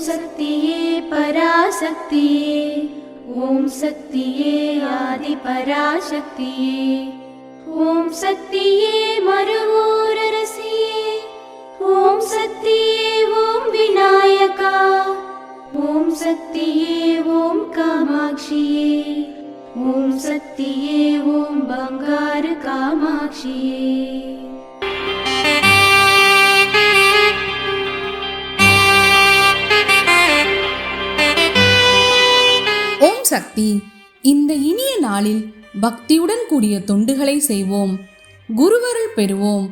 சக்தியே பராசக்தியே, ஓம் சக்தியே ஆதி பராசக்தியே, ஓம் சக்தியே மறுவூரரசியே, ஓம் சக்தியே ஓம் விநாயகா, ஓம் சக்தியே ஓம் காமாட்சியே, ஓம் சக்தியே ஓம் பங்காரு காமாட்சியே. ஓம் சக்தி. இந்த இனிய நாளில் பக்தியுடன் கூடிய தொண்டுகளை செய்வோம், குருவருள் பெறுவோம்.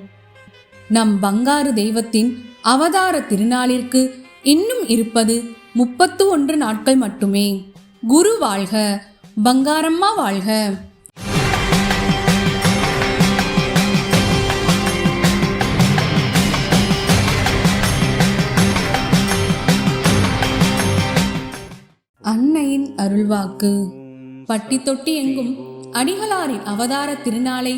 நம் பங்காரு தெய்வத்தின் அவதார திருநாளிற்கு இன்னும் இருப்பது 31 நாட்கள் மட்டுமே. குரு வாழ்க, பங்காரம்மா வாழ்க. அன்னையின் அருள்வாக்கு. பட்டி தொட்டி எங்கும் அடிகளாரின் அவதார திருநாளை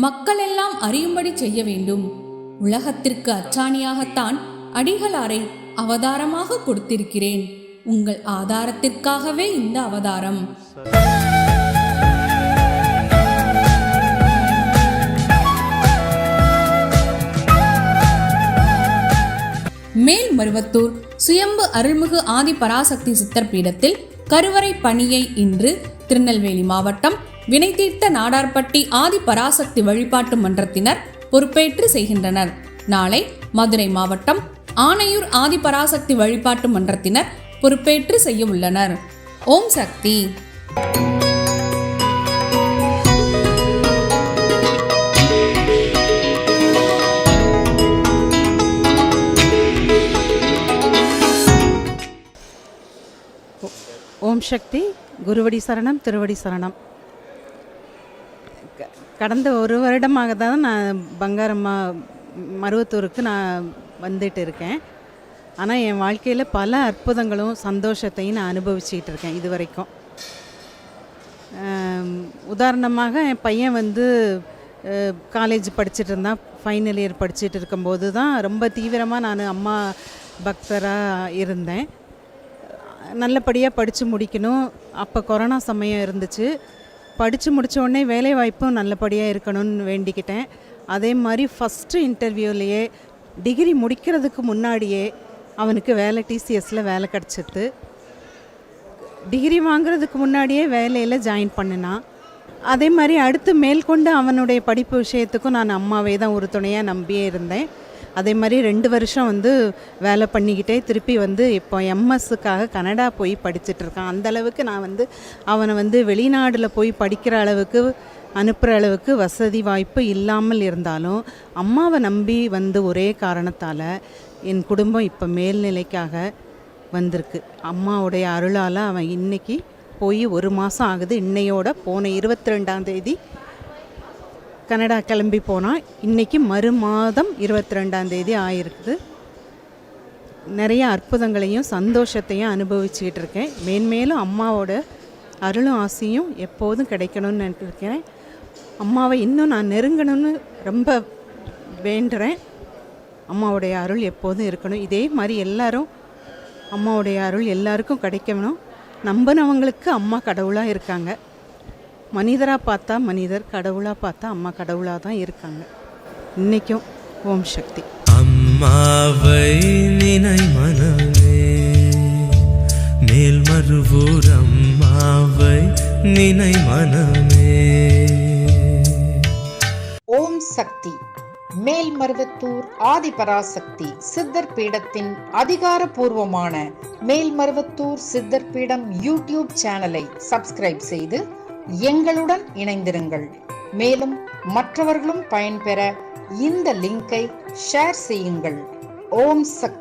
மக்கள் எல்லாம் அறியும்படி செய்ய வேண்டும். உலகத்திற்கு அச்சாணியாகத்தான் அடிகளாரை அவதாரமாக கொடுத்திருக்கிறேன். உங்கள் ஆதாரத்திற்காகவே இந்த அவதாரம். மேல்மருவத்தூர் சுயம்பு அருள்மிகு ஆதி பராசக்தி சித்தர் பீடத்தில் கருவறை பணியை இன்று திருநெல்வேலி மாவட்டம் வினைதீர்த்த நாடார்பட்டி ஆதி பராசக்தி வழிபாட்டு மன்றத்தினர் பொறுப்பேற்று செய்கின்றனர். நாளை மதுரை மாவட்டம் ஆனையூர் ஆதி பராசக்தி வழிபாட்டு மன்றத்தினர் பொறுப்பேற்று செய்ய உள்ளனர். ஓம் சக்தி. ஓம் சக்தி. குருவடி சரணம், திருவடி சரணம். கடந்த ஒரு வருடமாக தான் நான் பங்காரம்மா மருவத்தூருக்கு நான் வந்துட்டு இருக்கேன். ஆனால் என் வாழ்க்கையில் பல அற்புதங்களும் சந்தோஷத்தையும் நான் அனுபவிச்சுக்கிட்டு இருக்கேன் இது வரைக்கும். உதாரணமாக என் பையன் காலேஜ் படிச்சுட்டு இருந்தான். ஃபைனல் இயர் படிச்சுட்டு இருக்கும்போது தான் ரொம்ப தீவிரமாக நான் அம்மா பக்தராக இருந்தேன். நல்லபடியாக படித்து முடிக்கணும். அப்போ கொரோனா சமயம் இருந்துச்சு. படித்து முடித்த உடனே வேலைவாய்ப்பும் நல்லபடியாக இருக்கணும்னு வேண்டிக்கிட்டேன். அதே மாதிரி ஃபஸ்ட்டு இன்டர்வியூலேயே டிகிரி முடிக்கிறதுக்கு முன்னாடியே அவனுக்கு வேலை டிசிஎஸில் வேலை கிடச்சிது. டிகிரி வாங்குறதுக்கு முன்னாடியே வேலையில் ஜாயின் பண்ணினான். அதே மாதிரி அடுத்து மேற்கொண்டு அவனுடைய படிப்பு விஷயத்துக்கும் நான் அம்மாவே தான் ஒரு துணையாக நம்பியே இருந்தேன். அதே மாதிரி 2 வருஷம் வேலை பண்ணிக்கிட்டே திருப்பி இப்போ எம்எஸ்ஸுக்காக கனடா போய் படிச்சுட்ருக்கான். அந்தளவுக்கு நான் அவனை வெளிநாடில் போய் படிக்கிற அளவுக்கு அனுப்புகிற அளவுக்கு வசதி வாய்ப்பு இல்லாமல் இருந்தாலும் அம்மாவை நம்பி ஒரே காரணத்தால் என் குடும்பம் இப்போ மேல்நிலைக்காக வந்திருக்கு. அம்மாவுடைய அருளால் அவன் இன்றைக்கி போய் 1 மாதம் ஆகுது. இன்னையோட போன 22ஆம் தேதி கனடா கிளம்பி போனால் இன்றைக்கி மாதம் 22ஆம் தேதி ஆகிருக்குது. நிறைய அற்புதங்களையும் சந்தோஷத்தையும் அனுபவிச்சுக்கிட்டு இருக்கேன். மேன்மேலும் அம்மாவோட அருளும் ஆசையும் எப்போதும் கிடைக்கணும்னு நினைக்கிறேன். அம்மாவை இன்னும் நான் நெருங்கணும்னு ரொம்ப வேண்டுறேன். அம்மாவுடைய அருள் எப்போதும் இருக்கணும். இதே மாதிரி எல்லாரும் அம்மாவுடைய அருள் எல்லாருக்கும் கிடைக்கணும். நம்பினவங்களுக்கு அம்மா கடவுளாக இருக்காங்க. மனிதராக பார்த்தா மனிதர், கடவுளாக பார்த்தா அம்மா கடவுளாக தான் இருக்காங்க இன்றைக்கும். ஓம் சக்தி. அம்மாவை நினை மனமே, மேல்மருவூர் அம்மாவை நினை மனமே. ஓம் சக்தி. மேல்மருவத்தூர் ஆதிபராசக்தி சித்தர் பீடத்தின் அதிகாரபூர்வமான மேல்மருவத்தூர் சித்தர் பீடம் யூடியூப் சேனலை சப்ஸ்கிரைப் செய்து எங்களுடன் இணைந்திருங்கள். மேலும் மற்றவர்களும் பயன்பெற இந்த லிங்கை ஷேர் செய்யுங்கள். ஓம் சக்தி.